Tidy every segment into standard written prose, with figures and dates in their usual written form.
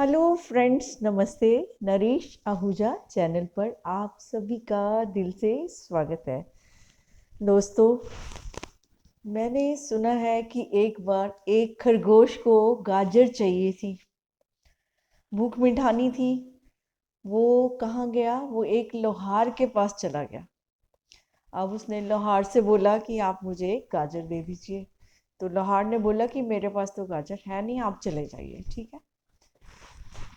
Hello friends, नमस्ते। Naresh Ahuja channel पर आप सभी का दिल से स्वागत है। दोस्तों, मैंने सुना है कि एक बार एक खरगोश को गाजर चाहिए थी, भूख मिटानी थी। वो कहाँ गया? वो एक लोहार के पास चला गया। अब उसने लोहार से बोला कि आप मुझे गाजर दे दीजिए। तो लोहार ने बोला कि मेरे पास तो गाजर है नहीं, आप चले जाइए। ठीक है,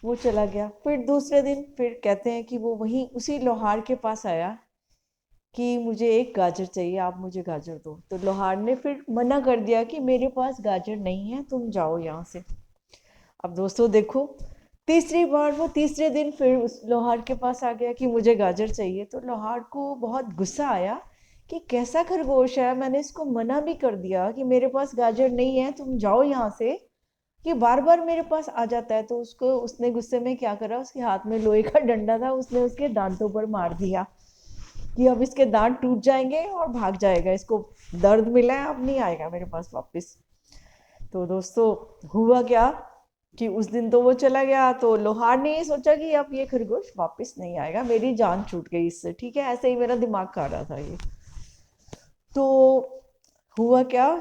वो चला गया। फिर दूसरे दिन फिर कहते हैं कि वो वहीं उसी लोहार के पास आया कि मुझे एक गाजर चाहिए, आप मुझे गाजर दो। तो लोहार ने फिर मना कर दिया कि मेरे पास गाजर नहीं है, तुम जाओ यहाँ से। अब दोस्तों देखो, तीसरी बार वो तीसरे दिन फिर उस लोहार के पास आ गया कि मुझे गाजर चाहिए। तो लोहार को बहुत गुस्सा आया कि कैसा खरगोश है, मैंने इसको मना भी कर दिया कि मेरे पास गाजर नहीं है, तुम जाओ यहाँ से, कि बार बार मेरे पास आ जाता है। तो उसको उसने गुस्से में क्या करा, उसके हाथ में लोहे का डंडा था, उसने उसके दांतों पर मार दिया कि अब इसके दांत टूट जाएंगे और भाग जाएगा, इसको दर्द मिला है, अब नहीं आएगा मेरे पास वापस। तो दोस्तों, हुआ क्या कि उस दिन तो वो चला गया। तो लोहार ने ये सोचा कि अब ये खरगोश वापस नहीं आएगा, मेरी जान छूट गई इससे। ठीक है, ऐसे ही मेरा दिमाग खा रहा था ये। तो हुआ क्या,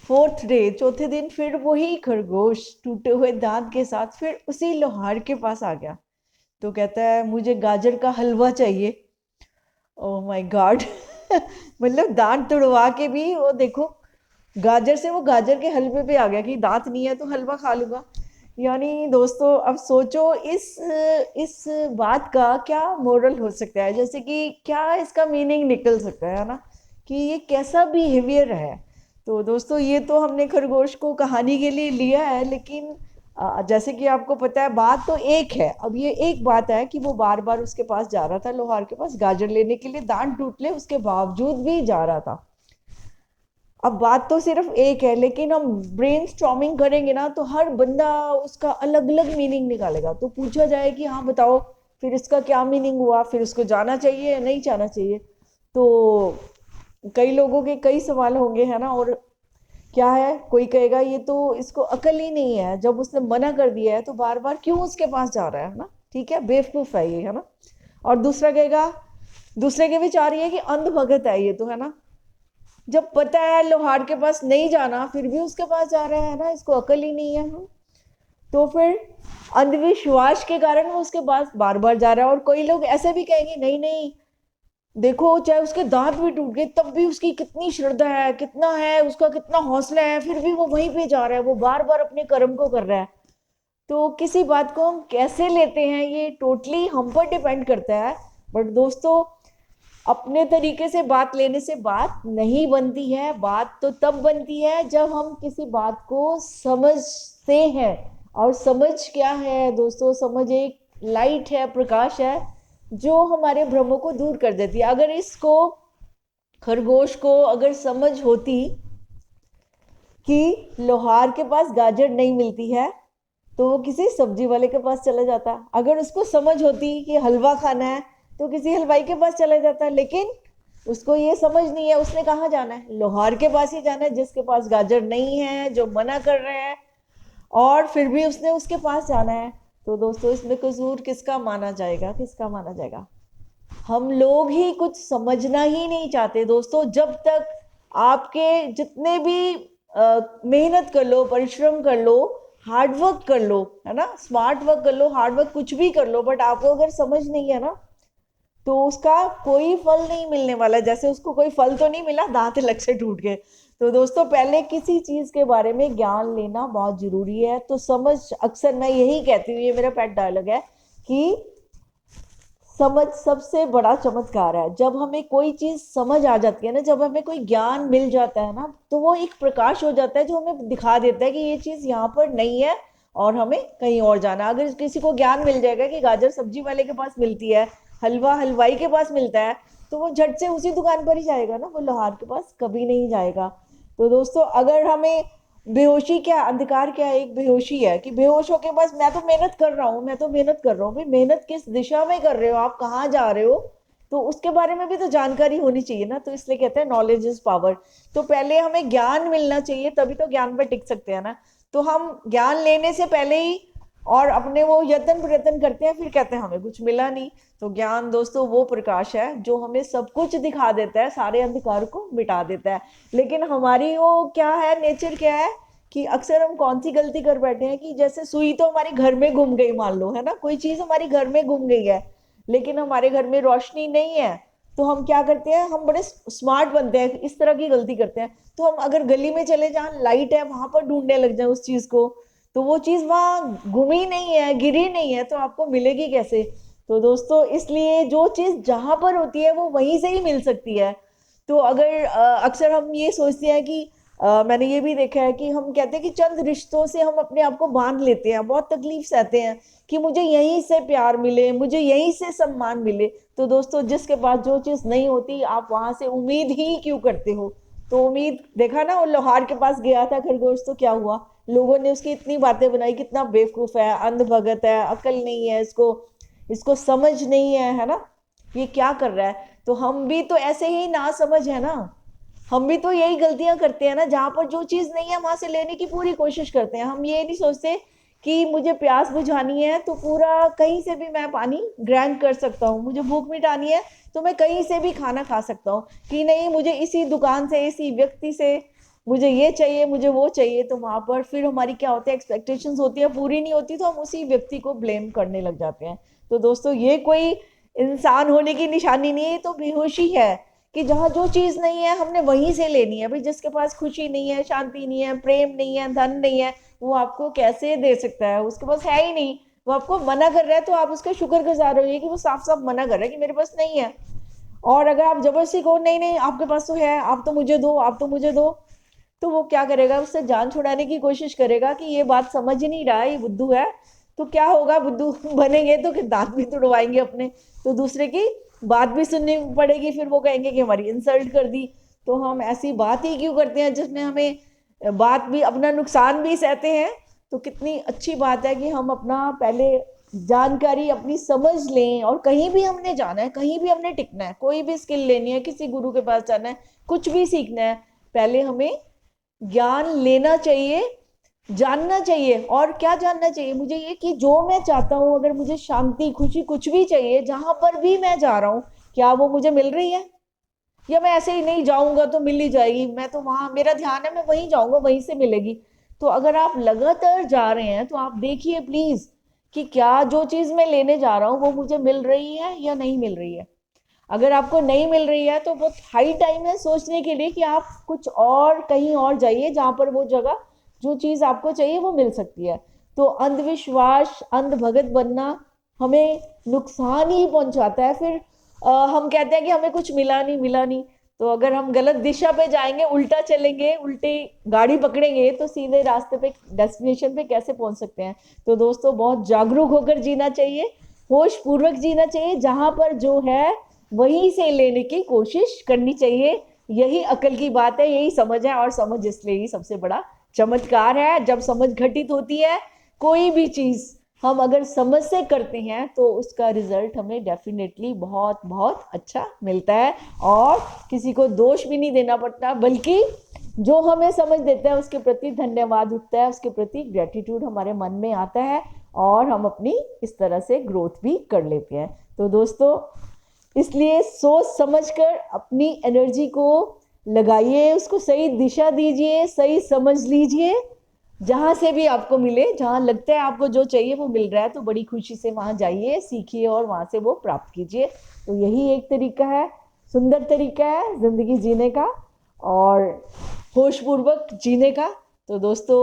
फोर्थ डे, चौथे दिन, फिर वही खरगोश टूटे हुए दांत के साथ फिर उसी लोहार के पास आ गया। तो कहता है मुझे गाजर का हलवा चाहिए। ओह माय गॉड मतलब दांत तुड़वा के भी वो देखो, गाजर से वो गाजर के हलवे पे आ गया कि दांत नहीं है तो हलवा खा लूंगा। यानी दोस्तों, अब सोचो इस बात का क्या मोरल हो सकता है, जैसे कि क्या इसका मीनिंग निकल सकता है ना, कि ये कैसा बिहेवियर है। तो दोस्तों, ये तो हमने खरगोश को कहानी के लिए लिया है, लेकिन जैसे कि आपको पता है, बात तो एक है। अब ये एक बात है कि वो बार बार उसके पास जा रहा था, लोहार के पास गाजर लेने के लिए, दांत टूटले उसके बावजूद भी जा रहा था। अब बात तो सिर्फ एक है, लेकिन हम ब्रेन स्टॉर्मिंग करेंगे ना तो हर बंदा उसका अलग अलग मीनिंग निकालेगा। तो पूछा जाए कि हाँ बताओ, फिर इसका क्या मीनिंग हुआ, फिर उसको जाना चाहिए या नहीं जाना चाहिए? तो कई लोगों के कई सवाल होंगे, है ना। और क्या है, कोई कहेगा ये तो इसको अकल ही नहीं है, जब उसने मना कर दिया है तो बार बार क्यों उसके पास जा रहा है ना। ठीक है, बेवकूफ है ये, है ना। और दूसरा कहेगा, दूसरे के विचार ये कि अंधभगत है ये तो, है ना। जब पता है लोहार के पास नहीं जाना फिर भी उसके पास जा रहा है ना, इसको अकल ही नहीं है। तो फिर अंधविश्वास के कारण वो उसके पास बार बार जा रहा है। और कोई लोग ऐसे भी कहेंगे नहीं नहीं, देखो चाहे उसके दांत भी टूट गए तब भी उसकी कितनी श्रद्धा है, कितना है उसका, कितना हौसला है, फिर भी वो वहीं पे जा रहा है, वो बार बार अपने कर्म को कर रहा है। तो किसी बात को हम कैसे लेते हैं ये टोटली हम पर डिपेंड करता है। बट दोस्तों, अपने तरीके से बात लेने से बात नहीं बनती है। बात तो तब बनती है जब हम किसी बात को समझते हैं। और समझ क्या है दोस्तों? समझ एक लाइट है, प्रकाश है, जो हमारे भ्रमों को दूर कर देती है। अगर इसको, खरगोश को अगर समझ होती कि लोहार के पास गाजर नहीं मिलती है तो वो किसी सब्जी वाले के पास चला जाता। अगर उसको समझ होती कि हलवा खाना है तो किसी हलवाई के पास चला जाता। लेकिन उसको ये समझ नहीं है, उसने कहाँ जाना है? लोहार के पास ही जाना है, जिसके पास गाजर नहीं है, जो मना कर रहे हैं, और फिर भी उसने उसके पास जाना है। तो दोस्तों, इसमें कसूर किसका माना जाएगा, किसका माना जाएगा? हम लोग ही कुछ समझना ही नहीं चाहते दोस्तों। जब तक आपके जितने भी मेहनत कर लो, परिश्रम कर लो, हार्ड वर्क कर लो, है ना, स्मार्ट वर्क कर लो, हार्ड वर्क कुछ भी कर लो, बट आपको अगर समझ नहीं है ना तो उसका कोई फल नहीं मिलने वाला। जैसे उसको कोई फल तो नहीं मिला, दांत अलग से टूट गए। तो दोस्तों, पहले किसी चीज के बारे में ज्ञान लेना बहुत जरूरी है। तो समझ, अक्सर मैं यही कहती हूँ, ये मेरा पेट डायलॉग है कि समझ सबसे बड़ा चमत्कार है। जब हमें कोई चीज समझ आ जाती है ना, जब हमें कोई ज्ञान मिल जाता है ना, तो वो एक प्रकाश हो जाता है जो हमें दिखा देता है कि ये चीज यहाँ पर नहीं है और हमें कहीं और जाना है। अगर किसी को ज्ञान मिल जाएगा कि गाजर सब्जी वाले के पास मिलती है, हलवा हलवाई के पास मिलता है, तो वो झट से उसी दुकान पर ही जाएगा ना, वो लोहार के पास कभी नहीं जाएगा। तो दोस्तों, अगर हमें बेहोशी, क्या अंधकार, क्या एक बेहोशी है कि बेहोश होके बस मैं तो मेहनत कर रहा हूँ, मैं तो मेहनत कर रहा हूँ, भाई मेहनत किस दिशा में कर रहे हो, आप कहाँ जा रहे हो, तो उसके बारे में भी तो जानकारी होनी चाहिए ना। तो इसलिए कहते हैं नॉलेज इज पावर। तो पहले हमें ज्ञान मिलना चाहिए, तभी तो ज्ञान पर टिक सकते हैं ना। तो हम ज्ञान लेने से पहले ही और अपने वो यत्न प्रयत्न करते हैं, फिर कहते हैं हमें कुछ मिला नहीं। तो ज्ञान दोस्तों वो प्रकाश है जो हमें सब कुछ दिखा देता है, सारे अंधकार को मिटा देता है। लेकिन हमारी वो क्या है, नेचर क्या है कि अक्सर हम कौन सी गलती कर बैठे हैं कि जैसे सुई तो हमारे घर में घूम गई, मान लो, है ना, कोई चीज हमारे घर में घूम गई है, लेकिन हमारे घर में रोशनी नहीं है, तो हम क्या करते हैं, हम बड़े स्मार्ट बनते हैं, इस तरह की गलती करते हैं। तो हम अगर गली में चले जहाँ लाइट है वहां पर ढूंढने लग जाए उस चीज को, तो वो चीज वहां घूमी नहीं है, गिरी नहीं है, तो आपको मिलेगी कैसे। तो दोस्तों इसलिए जो चीज जहां पर होती है वो वहीं से ही मिल सकती है। तो अगर अक्सर हम ये सोचते हैं कि मैंने ये भी देखा है कि हम कहते हैं कि चंद रिश्तों से हम अपने आप को बांध लेते हैं, बहुत तकलीफ सहते हैं कि मुझे यहीं से प्यार मिले, मुझे यहीं से सम्मान मिले। तो दोस्तों जिसके पास जो चीज नहीं होती, आप वहां से उम्मीद ही क्यों करते हो। तो उम्मीद, देखा ना वो लोहार के पास गया था खरगोश, तो क्या हुआ, लोगों ने उसकी इतनी बातें बनाई, कितना बेवकूफ है, अंधभगत है, अकल नहीं है इसको, इसको समझ नहीं है ना, ये क्या कर रहा है। तो हम भी तो ऐसे ही ना समझ है ना, हम भी तो यही गलतियां करते हैं ना, जहां पर जो चीज नहीं है वहां से लेने की पूरी कोशिश करते हैं। हम ये नहीं सोचते कि मुझे प्यास बुझानी है तो पूरा कहीं से भी मैं पानी ग्रैंड कर सकता हूँ, मुझे भूख मिटानी है तो मैं कहीं से भी खाना खा सकता हूँ, कि नहीं मुझे इसी दुकान से, इसी व्यक्ति से मुझे ये चाहिए, मुझे वो चाहिए। तो वहां पर फिर हमारी क्या होता है, एक्सपेक्टेशंस होती है, पूरी नहीं होती, तो हम उसी व्यक्ति को ब्लेम करने लग जाते हैं। तो दोस्तों ये कोई इंसान होने की निशानी नहीं है, तो बेहोशी है कि जहाँ जो चीज नहीं है हमने वहीं से लेनी है। भाई जिसके पास खुशी नहीं है, शांति नहीं है, प्रेम नहीं है, धन नहीं है, वो आपको कैसे दे सकता है, उसके पास है ही नहीं, वो आपको मना कर रहा है, तो आप उसका शुक्रगुजार होइए कि वो साफ साफ मना कर रहा है कि मेरे पास नहीं है। और अगर आप जबरदस्ती कहो नहीं नहीं आपके पास तो है, आप तो मुझे दो, आप तो मुझे दो, तो वो क्या करेगा, उससे जान छुड़ाने की कोशिश करेगा कि ये बात समझ ही नहीं रहा है, ये बुद्धू है। तो क्या होगा, बुद्धू बनेंगे तो फिर दांत भी तुड़वाएंगे अपने, तो दूसरे की बात भी सुननी पड़ेगी, फिर वो कहेंगे कि हमारी इंसल्ट कर दी। तो हम ऐसी बात ही क्यों करते हैं जिसमें हमें बात भी, अपना नुकसान भी सहते हैं। तो कितनी अच्छी बात है कि हम अपना पहले जानकारी अपनी समझ लें, और कहीं भी हमने जाना है, कहीं भी हमने टिकना है, कोई भी स्किल लेनी है, किसी गुरु के पास जाना है, कुछ भी सीखना है, पहले हमें ज्ञान लेना चाहिए, जानना चाहिए। और क्या जानना चाहिए, मुझे ये कि जो मैं चाहता हूँ, अगर मुझे शांति, खुशी, कुछ भी चाहिए, जहां पर भी मैं जा रहा हूँ, क्या वो मुझे मिल रही है, या मैं ऐसे ही नहीं जाऊंगा तो मिल ही जाएगी, मैं तो वहां, मेरा ध्यान है मैं वहीं जाऊंगा, वहीं से मिलेगी। तो अगर आप लगातार जा रहे हैं तो आप देखिए प्लीज कि क्या जो चीज मैं लेने जा रहा हूँ वो मुझे मिल रही है या नहीं मिल रही है। अगर आपको नहीं मिल रही है तो बहुत हाई टाइम है सोचने के लिए कि आप कुछ और, कहीं और जाइए जहां पर वो जगह, जो चीज आपको चाहिए वो मिल सकती है। तो अंधविश्वास, अंधभगत बनना हमें नुकसान ही पहुंचाता है। फिर हम कहते हैं कि हमें कुछ मिला नहीं, मिला नहीं। तो अगर हम गलत दिशा पे जाएंगे, उल्टा चलेंगे, उल्टी गाड़ी पकड़ेंगे, तो सीधे रास्ते पे, डेस्टिनेशन पे कैसे पहुंच सकते हैं। तो दोस्तों बहुत जागरूक होकर जीना चाहिए, होश पूर्वक जीना चाहिए, जहां पर जो है वहीं से लेने की कोशिश करनी चाहिए। यही अकल की बात है, यही समझ है, और समझ इसलिए ही सबसे बड़ा चमत्कार है। जब समझ घटित होती है, कोई भी चीज हम अगर समझ से करते हैं तो उसका रिजल्ट हमें डेफिनेटली बहुत बहुत अच्छा मिलता है, और किसी को दोष भी नहीं देना पड़ता, बल्कि जो हमें समझ देता है उसके प्रति धन्यवाद उठता है, उसके प्रति ग्रेटिट्यूड हमारे मन में आता है, और हम अपनी इस तरह से ग्रोथ भी कर लेते हैं। तो दोस्तों इसलिए सोच समझकर अपनी एनर्जी को लगाइए, उसको सही दिशा दीजिए, सही समझ लीजिए। जहां से भी आपको मिले, जहां लगता है आपको जो चाहिए वो मिल रहा है, तो बड़ी खुशी से वहां जाइए, सीखिए और वहां से वो प्राप्त कीजिए। तो यही एक तरीका है, सुंदर तरीका है जिंदगी जीने का और होशपूर्वक जीने का। तो दोस्तों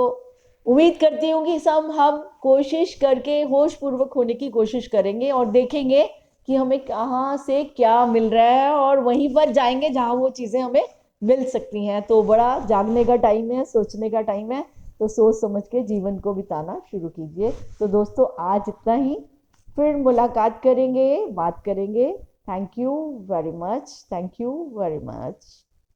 उम्मीद करती हूँ कि सब हम कोशिश करके होशपूर्वक होने की कोशिश करेंगे, और देखेंगे कि हमें कहाँ से क्या मिल रहा है, और वहीं पर जाएंगे जहाँ वो चीज़ें हमें मिल सकती हैं। तो बड़ा जागने का टाइम है, सोचने का टाइम है, तो सोच समझ के जीवन को बिताना शुरू कीजिए। तो दोस्तों आज इतना ही, फिर मुलाकात करेंगे, बात करेंगे। Thank you very much, thank you very much.